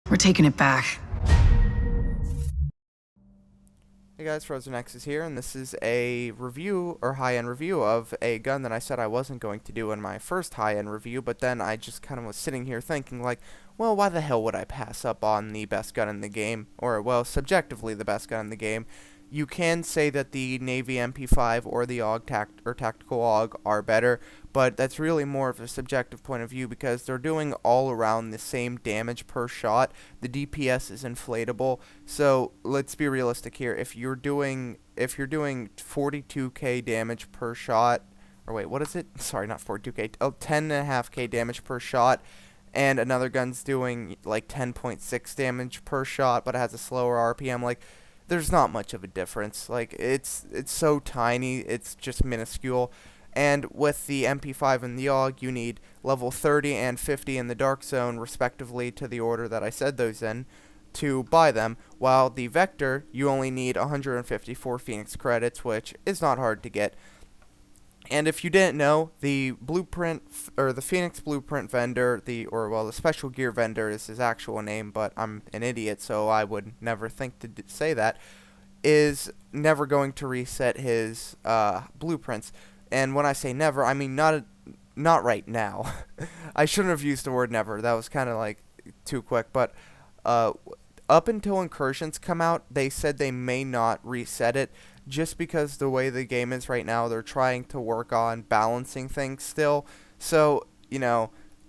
We're taking it back. Hey guys, Frozen X is here, and this is a review, or high-end review, of a gun that I said I wasn't going to do in my first high-end review, but then I just kind of was sitting here thinking, like, well, why the hell would I pass up on the best gun in the game, or, well, subjectively the best gun in the game? You can say that the Navy MP5 or the Tactical AUG are better, but that's really more of a subjective point of view because they're doing all around the same damage per shot. The DPS is inflatable, so let's be realistic here. If you're doing 42k damage per shot, or wait, what is it? Sorry, not 42k. Oh, 10.5k damage per shot, and another gun's doing like 10.6 damage per shot, but it has a slower RPM. Like, there's not much of a difference. Like, it's so tiny, it's just minuscule. And with the MP5 and the AUG, you need level 30 and 50 in the Dark Zone, respectively, to the order that I said those in, to buy them, while the Vector, you only need 154 Phoenix credits, which is not hard to get. And if you didn't know, the blueprint, or the Phoenix blueprint vendor, the special gear vendor is his actual name, but I'm an idiot, so I would never think to say that, is never going to reset his blueprints. And when I say never, I mean not right now. I shouldn't have used the word never. That was kind of like too quick, but uh, up until Incursions come out, they said they may not reset it just because the way the game is right now, they're trying to work on balancing things still. So,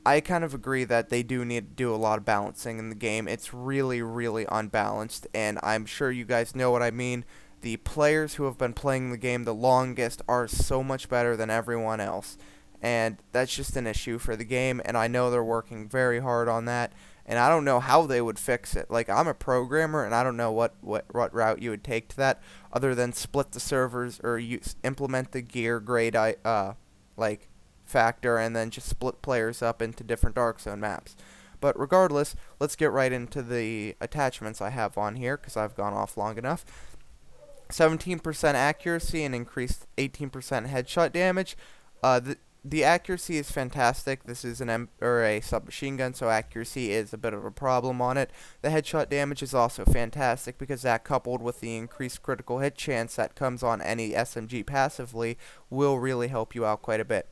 I kind of agree that they do need to do a lot of balancing in the game. It's really, really unbalanced, and I'm sure you guys know what I mean. The players who have been playing the game the longest are so much better than everyone else, and that's just an issue for the game, and I know they're working very hard on that, and I don't know how they would fix it. Like, I'm a programmer, and I don't know what route you would take to that, other than split the servers or implement the gear grade like factor, and then just split players up into different Dark Zone maps. But regardless, let's get right into the attachments I have on here, because I've gone off long enough. 17% accuracy and increased 18% headshot damage. The accuracy is fantastic. This is a submachine gun, so accuracy is a bit of a problem on it. The headshot damage is also fantastic because that, coupled with the increased critical hit chance that comes on any SMG passively, will really help you out quite a bit.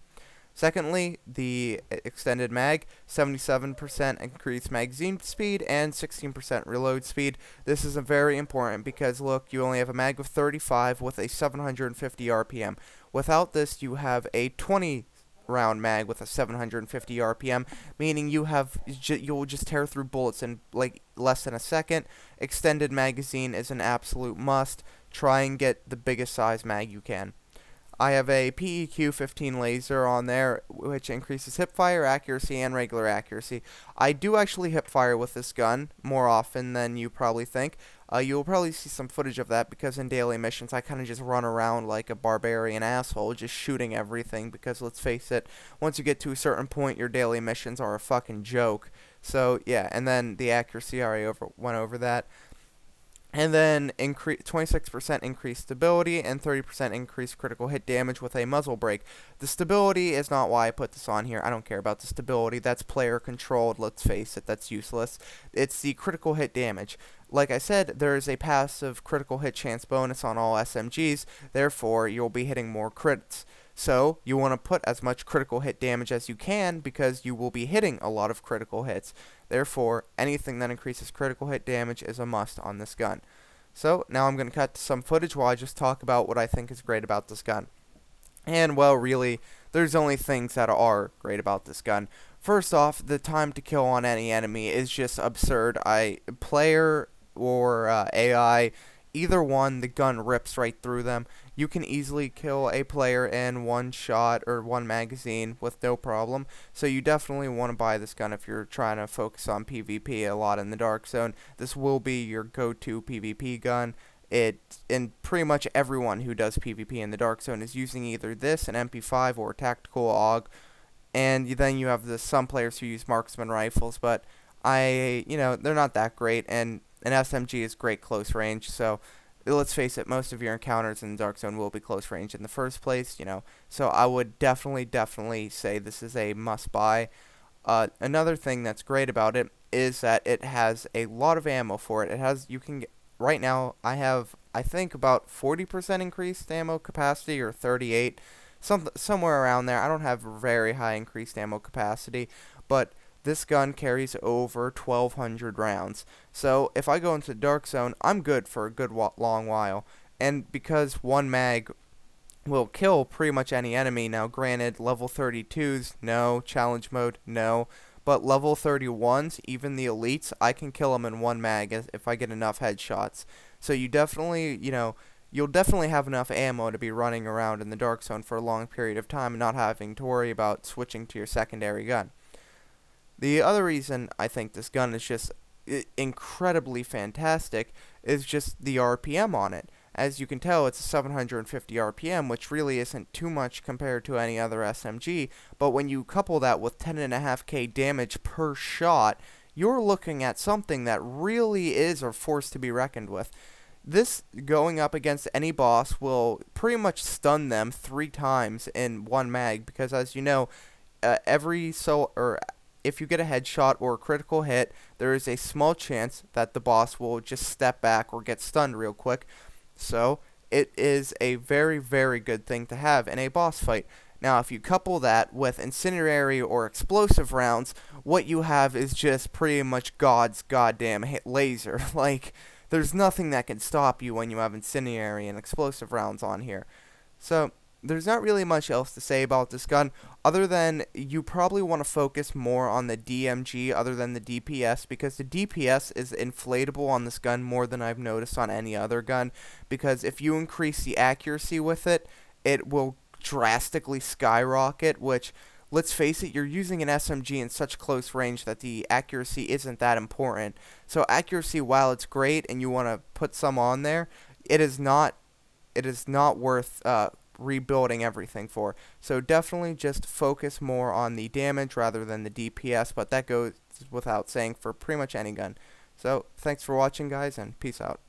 Secondly, the extended mag, 77% increased magazine speed and 16% reload speed. This is very important because, look, you only have a mag of 35 with a 750 RPM. Without this, you have a 20 round mag with a 750 RPM, meaning you'll just tear through bullets in like less than a second. Extended magazine is an absolute must. Try and get the biggest size mag you can. I have a PEQ 15 laser on there, which increases hipfire, accuracy, and regular accuracy. I do actually hipfire with this gun more often than you probably think. You'll probably see some footage of that because in daily missions I kind of just run around like a barbarian asshole, just shooting everything, because let's face it, once you get to a certain point, your daily missions are a fucking joke. So yeah, and then the accuracy, I already went over that. And then 26% increased stability and 30% increased critical hit damage with a muzzle brake. The stability is not why I put this on here. I don't care about the stability. That's player controlled. Let's face it, that's useless. It's the critical hit damage. Like I said, there is a passive critical hit chance bonus on all SMGs. Therefore, you'll be hitting more crits. So, you want to put as much critical hit damage as you can because you will be hitting a lot of critical hits. Therefore, anything that increases critical hit damage is a must on this gun. So, now I'm going to cut to some footage while I just talk about what I think is great about this gun. And, well, really, there's only things that are great about this gun. First off, the time to kill on any enemy is just absurd. Player or AI, either one, the gun rips right through them. You can easily kill a player in one shot or one magazine with no problem. So you definitely want to buy this gun if you're trying to focus on PvP a lot in the Dark Zone. This will be your go-to PvP gun. And pretty much everyone who does PvP in the Dark Zone is using either this, an MP5, or a Tactical AUG. And then you have some players who use marksman rifles, but they're not that great, and an SMG is great close range, so let's face it, most of your encounters in the Dark Zone will be close range in the first place, so I would definitely say this is a must buy. Another thing that's great about it is that it has a lot of ammo for it. It has, right now I have, I think, about 40% increased ammo capacity, or 38, somewhere around there. I don't have very high increased ammo capacity, but this gun carries over 1,200 rounds. So if I go into the Dark Zone, I'm good for a good long while. And because one mag will kill pretty much any enemy. Now, granted, level 32s, no. Challenge mode, no. But level 31s, even the elites, I can kill them in one mag if I get enough headshots. So you definitely, you'll definitely have enough ammo to be running around in the Dark Zone for a long period of time and not having to worry about switching to your secondary gun. The other reason I think this gun is just incredibly fantastic is just the RPM on it. As you can tell, it's a 750 RPM, which really isn't too much compared to any other SMG, but when you couple that with 10.5k damage per shot, you're looking at something that really is a force to be reckoned with. This, going up against any boss, will pretty much stun them 3 times in one mag, because as you know, if you get a headshot or a critical hit, there is a small chance that the boss will just step back or get stunned real quick. So, it is a very, very good thing to have in a boss fight. Now, if you couple that with incendiary or explosive rounds, what you have is just pretty much God's goddamn laser. Like, there's nothing that can stop you when you have incendiary and explosive rounds on here. So, there's not really much else to say about this gun, other than you probably want to focus more on the DMG other than the DPS, because the DPS is inflatable on this gun more than I've noticed on any other gun, because if you increase the accuracy with it, it will drastically skyrocket, which, let's face it, you're using an SMG in such close range that the accuracy isn't that important. So accuracy, while it's great and you want to put some on there, it is not worth rebuilding everything for. So definitely just focus more on the damage rather than the DPS, but that goes without saying for pretty much any gun. So thanks for watching, guys, and peace out.